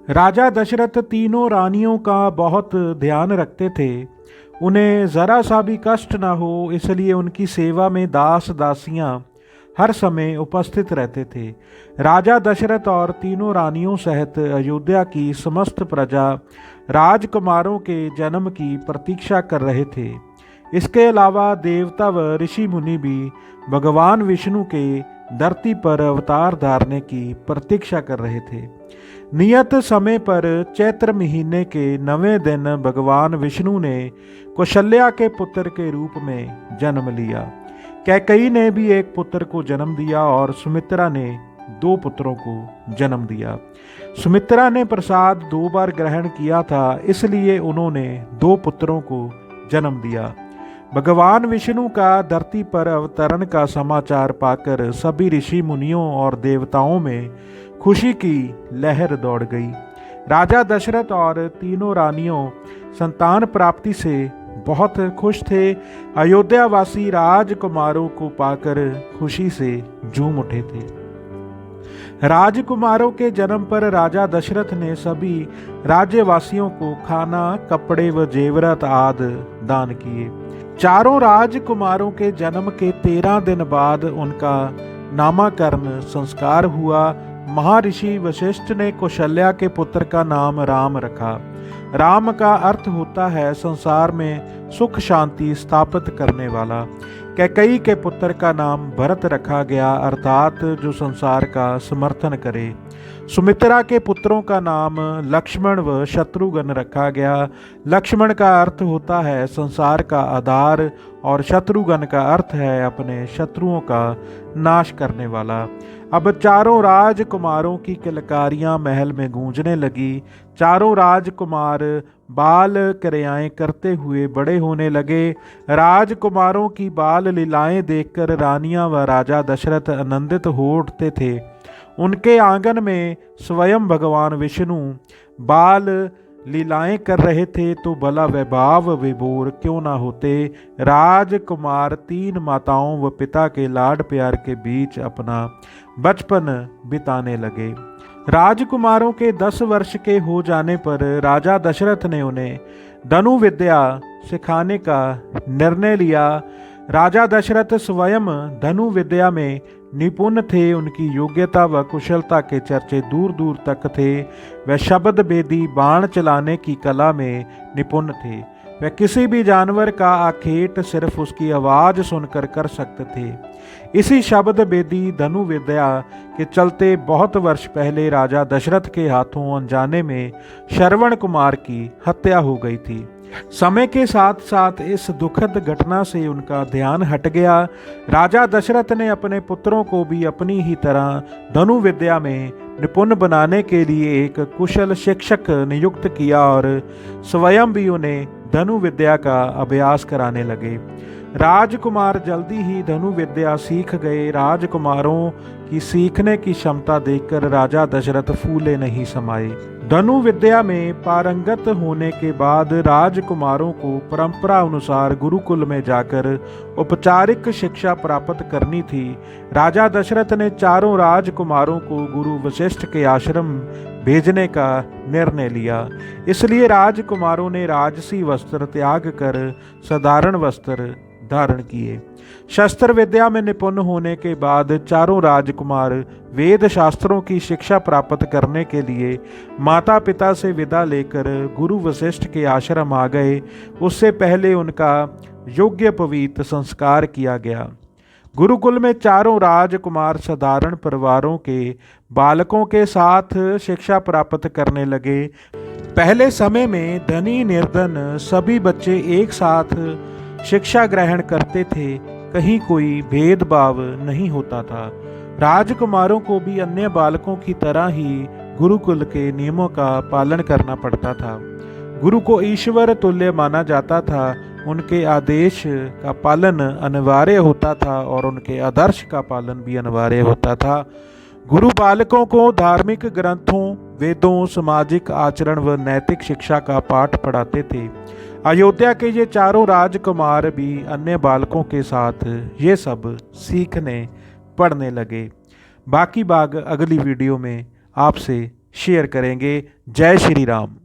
राजा दशरथ तीनों रानियों का बहुत ध्यान रखते थे। उन्हें ज़रा सा भी कष्ट न हो, इसलिए उनकी सेवा में दास दासियां हर समय उपस्थित रहते थे। राजा दशरथ और तीनों रानियों सहित अयोध्या की समस्त प्रजा राजकुमारों के जन्म की प्रतीक्षा कर रहे थे। इसके अलावा देवता व ऋषि मुनि भी भगवान विष्णु के धरती पर अवतार धारने की प्रतीक्षा कर रहे थे। नियत समय पर चैत्र महीने के 9वें दिन भगवान विष्णु ने कौशल्या के पुत्र के रूप में जन्म लिया। कैकेयी ने भी एक पुत्र को जन्म दिया और सुमित्रा ने 2 पुत्रों को जन्म दिया। सुमित्रा ने प्रसाद 2 बार ग्रहण किया था, इसलिए उन्होंने 2 पुत्रों को जन्म दिया। भगवान विष्णु का धरती पर अवतरण का समाचार पाकर सभी ऋषि मुनियों और देवताओं में खुशी की लहर दौड़ गई। राजा दशरथ और तीनों रानियों संतान प्राप्ति से बहुत खुश थे। अयोध्यावासी राजकुमारों को पाकर खुशी से झूम उठे थे। राजकुमारों के जन्म पर राजा दशरथ ने सभी राज्यवासियों को खाना, कपड़े व जेवरात आदि दान किए। चारों राजकुमारों के जन्म के 13 दिन बाद उनका नामकरण संस्कार हुआ। महर्षि वशिष्ठ ने कौशल्या के पुत्र का नाम राम रखा। राम का अर्थ होता है संसार में सुख शांति स्थापित करने वाला। कैकेयी के पुत्र का नाम भरत रखा गया, अर्थात जो संसार का समर्थन करे। सुमित्रा के पुत्रों का नाम लक्ष्मण व शत्रुघ्न रखा गया। लक्ष्मण का अर्थ होता है संसार का आधार और शत्रुघ्न का अर्थ है अपने शत्रुओं का नाश करने वाला। अब चारों राजकुमारों की किलकारियां महल में गूंजने लगी। चारों राजकुमार बाल क्रियाएं करते हुए बड़े होने लगे। राजकुमारों की बाल लीलाएं देखकर रानियां व राजा दशरथ आनंदित हो उठते थे। उनके आंगन में स्वयं भगवान विष्णु बाल लीलाएं कर रहे थे, तो भला वैभव विभोर क्यों ना होते। राजकुमार 3 माताओं व पिता के लाड प्यार के बीच अपना बचपन बिताने लगे। राजकुमारों के 10 वर्ष के हो जाने पर राजा दशरथ ने उन्हें धनु विद्या सिखाने का निर्णय लिया। राजा दशरथ स्वयं धनु विद्या में निपुण थे। उनकी योग्यता व कुशलता के चर्चे दूर दूर तक थे। वह शब्द भेदी बाण चलाने की कला में निपुण थे। वह किसी भी जानवर का आखेट सिर्फ उसकी आवाज़ सुनकर कर सकते थे। इसी शब्द भेदी धनु विद्या के चलते बहुत वर्ष पहले राजा दशरथ के हाथों अनजाने में श्रवण कुमार की हत्या हो गई थी। समय के साथ साथ इस दुखद घटना से उनका ध्यान हट गया। राजा दशरथ ने अपने पुत्रों को भी अपनी ही तरह धनु विद्या में निपुण बनाने के लिए एक कुशल शिक्षक नियुक्त किया और स्वयं भी उन्हें धनु विद्या का अभ्यास कराने लगे। राजकुमार जल्दी ही धनु विद्या सीख गए। राजकुमारों की सीखने की क्षमता देखकर राजा दशरथ फूले नहीं समाये। धनु विद्या में पारंगत होने के बाद राजकुमारों को परंपरा अनुसार गुरुकुल में जाकर औपचारिक शिक्षा प्राप्त करनी थी। राजा दशरथ ने चारों राजकुमारों को गुरु वशिष्ठ के आश्रम भेजने का निर्णय लिया। इसलिए राजकुमारों ने राजसी वस्त्र त्याग कर साधारण वस्त्र धारण किए। शस्त्र विद्या में निपुण होने के बाद चारों राजकुमार वेद शास्त्रों की शिक्षा प्राप्त करने के लिए माता पिता से विदा लेकर गुरु वशिष्ठ के आश्रम आ गए। उससे पहले उनका यज्ञोपवीत संस्कार किया गया। गुरुकुल में चारों राजकुमार साधारण परिवारों के बालकों के साथ शिक्षा प्राप्त करने लगे। पहले समय में धनी निर्धन सभी बच्चे एक साथ शिक्षा ग्रहण करते थे। कहीं कोई भेदभाव नहीं होता था। राजकुमारों को भी अन्य बालकों की तरह ही गुरुकुल के नियमों का पालन करना पड़ता था। गुरु को ईश्वर तुल्य माना जाता था। उनके आदेश का पालन अनिवार्य होता था और उनके आदर्श का पालन भी अनिवार्य होता था। गुरु बालकों को धार्मिक ग्रंथों, वेदों, सामाजिक आचरण व नैतिक शिक्षा का पाठ पढ़ाते थे। अयोध्या के ये चारों राजकुमार भी अन्य बालकों के साथ ये सब सीखने पढ़ने लगे। बाकी भाग अगली वीडियो में आपसे शेयर करेंगे। जय श्री राम।